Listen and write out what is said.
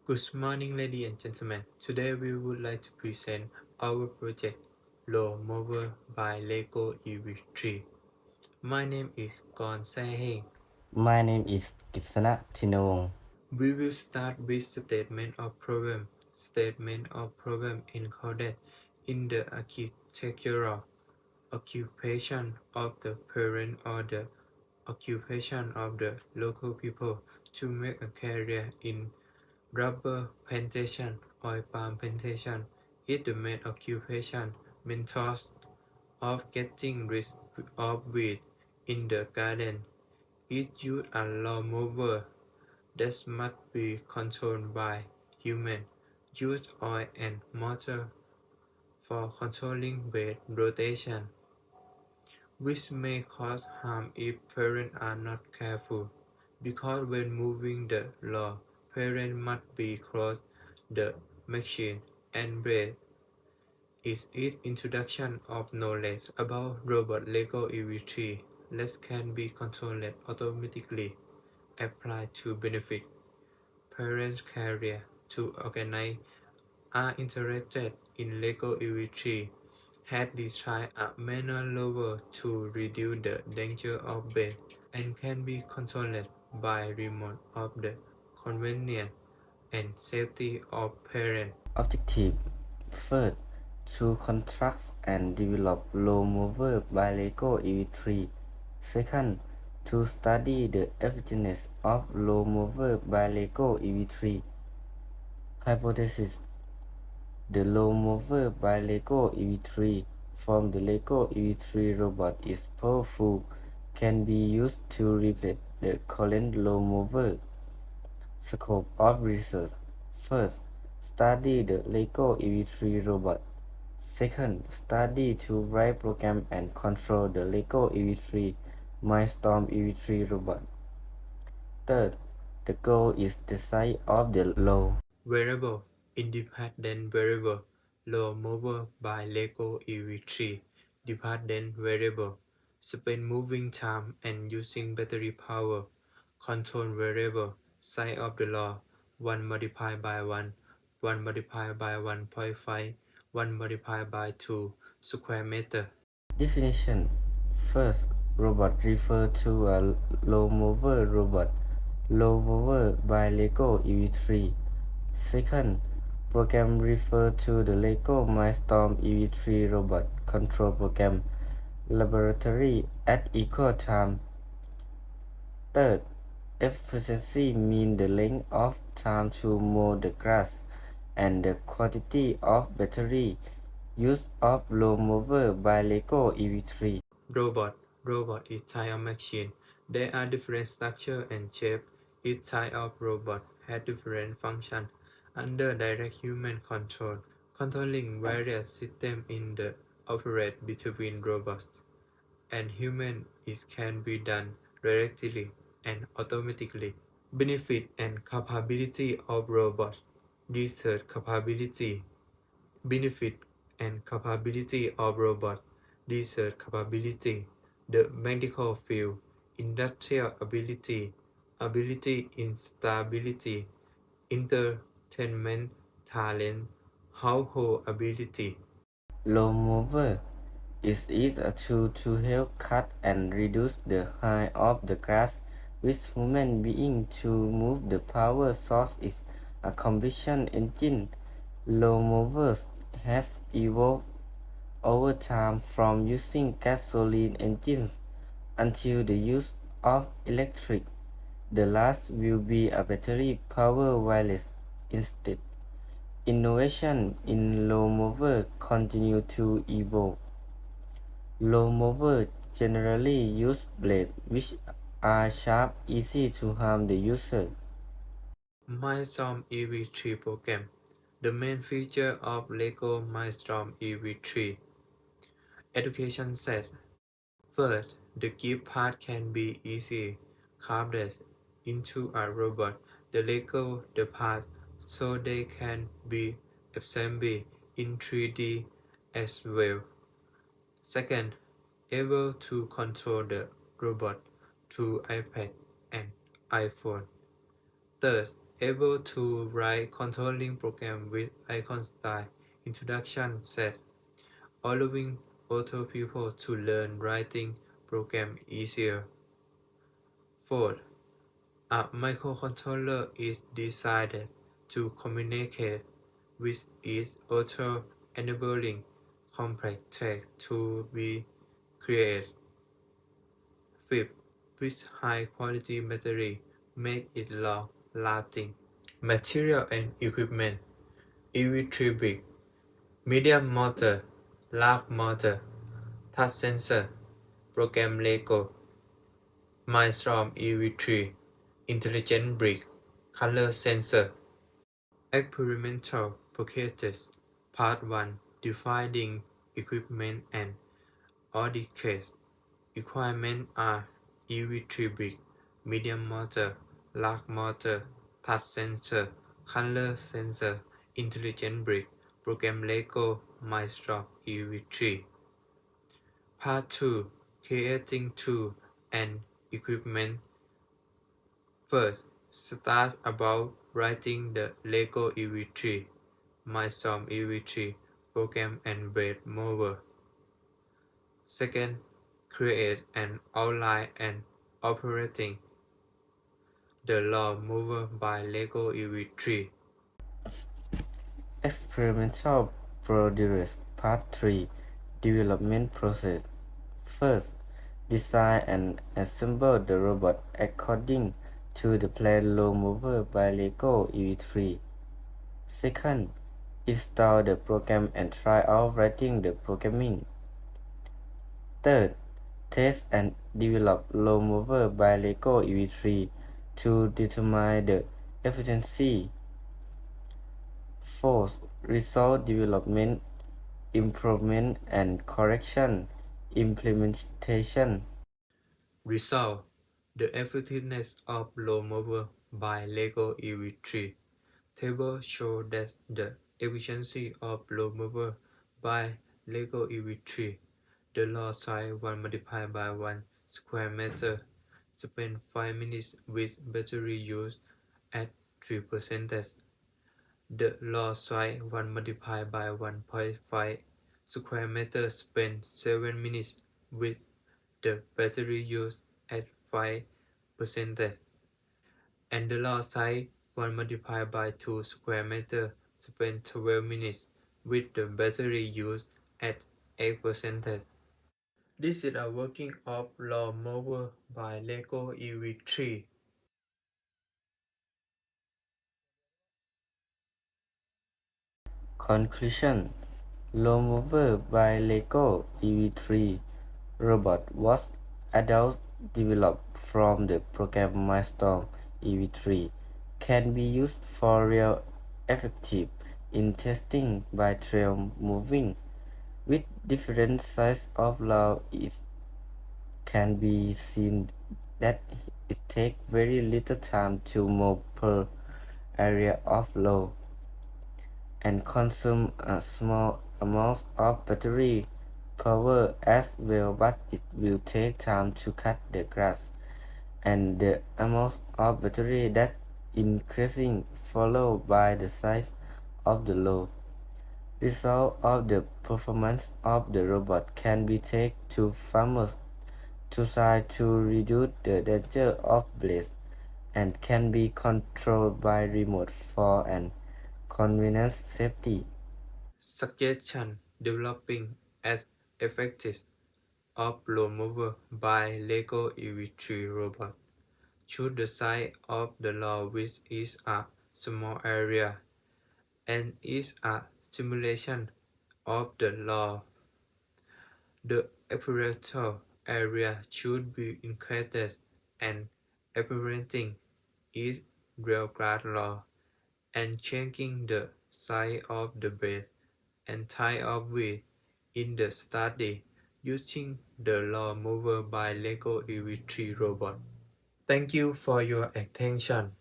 Good morning, ladies and gentlemen. Today we would like to present our project Low Mower by Lego EV3. My name is Gon Seheng. My name is Kisana Tinawong. We will start with statement of problem. Statement of problem encoded in the architectural occupation of the parent or the occupation of the local people to make a career in rubber plantation, oil palm plantation is the main occupation methods of getting rid of weed in the garden. It uses a lawnmower that must be controlled by human. Use oil and motor for controlling blade rotation, which may cause harm if parents are not careful. Because when moving the law, parents must be close the machine and bread is its introduction of knowledge about robot Lego EV3. Less can be controlled automatically, applied to benefit parents' career to organize are interested in Lego EV3 had designed a manual lever to reduce the danger of bed and can be controlled by remote of the convenience and safety of parents. Objective: First, to construct and develop low mover by Lego EV3. Second, to study the effectiveness of low mover by Lego EV3. Hypothesis: The low mover by Lego EV3 from the Lego EV3 robot is powerful, can be used to replace the current low mover. Scope of research: First, study the Lego EV3 robot. Second, study to write program and control the Lego EV3 Mindstorm EV3 robot. Third, the goal is the size of the low Variable independent variable low mover by Lego EV3 dependent variable spend moving time and using battery power control variable size of the law 1 multiplied by 1 1 multiplied by 1.5 1 multiplied by 2 square meter. definition. First, robot refer to a low mover robot. Low mover by Lego EV3. Second, program refer to the Lego Mindstorm EV3 robot control program laboratory at equal time. Third, efficiency mean the length of time to mow the grass and the quantity of battery use of low mover by Lego EV3. Robot is type of machine. There are different structure and shape. Each type of robot has different function under direct human control. Controlling various systems in the operate between robots and human is can be done directly and automatically. Benefit and capability of robot. Research capability. Benefit and capability of robot. Research capability. The medical field. Industrial ability. Ability in stability. Entertainment talent. Household ability. Low mover is a tool to help cut and reduce the height of the grass which human being to move. The power source is a combustion engine. Low movers have evolved over time from using gasoline engines until the use of electric. The last will be a battery power wireless instead. Innovation in low mover continue to evolve. Low mover generally use blades which are sharp, easy to harm the user. Mindstorm EV3 program. The main feature of Lego Mindstorm EV3 education set. First, the gift part can be easily carved into a robot. The Lego the parts so they can be assembled in 3D as well. Second, able to control the robot through iPad and iPhone. Third, able to write controlling program with icon style introduction set, allowing other people to learn writing program easier. Fourth, a microcontroller is designed to communicate with its other, enabling complex text to be created. Fifth, with high quality battery make it long lasting. Material and equipment EV3 big, medium motor, large motor, touch sensor, program Lego, Mindstorm EV3, intelligent brick, color sensor. Experimental packages Part 1 Defining equipment and audit requirements are EV3 big, medium motor, large motor, touch sensor, color sensor, intelligent brick, program Lego Mindstorm EV3. Part 2 Creating tools and equipment. First, start about writing the Lego EV3, Mindstorm EV3 program and build mower. Second, create an outline and operating the law mover by Lego EV3. Experimental Produce Part 3 Development Process. First, design and assemble the robot according to the plan law mover by Lego EV3. Second, install the program and try out writing the programming. Third, test and develop law mover by Lego EV3 to determine the efficiency. Fourth, result development, improvement and correction, implementation. Result: the effectiveness of law mover by Lego EV3. Table show that the efficiency of law mover by Lego EV3. The lot size 1 multiplied by 1 square meter spend 5 minutes with battery use at 3%. The lot size 1 multiplied by 1.5 square meter spend 7 minutes with the battery use at 5%. And the lot size 1 multiplied by 2 square meter spend 12 minutes with the battery use at 8%. This is a working of law mower by Lego EV3. Conclusion: Law mover by Lego EV3 robot was adult developed from the program Mindstorm EV3 can be used for real effective in testing by trail moving. With different size of law, it can be seen that it takes very little time to move per area of law and consume a small amount of battery power as well, but it will take time to cut the grass, and the amount of battery that increasing followed by the size of the load. Result of the performance of the robot can be taken to farmers to try to reduce the danger of blaze and can be controlled by remote for an convenience safety. Suggestion: developing as effective of law mover by Lego EV3 robot. Choose the size of the law which is a small area and is a simulation of the law. The operator area should be increased and implementing is real grass law and changing the size of the base and type of wheel in the study using the law mover by Lego EV3 robot. Thank you for your attention.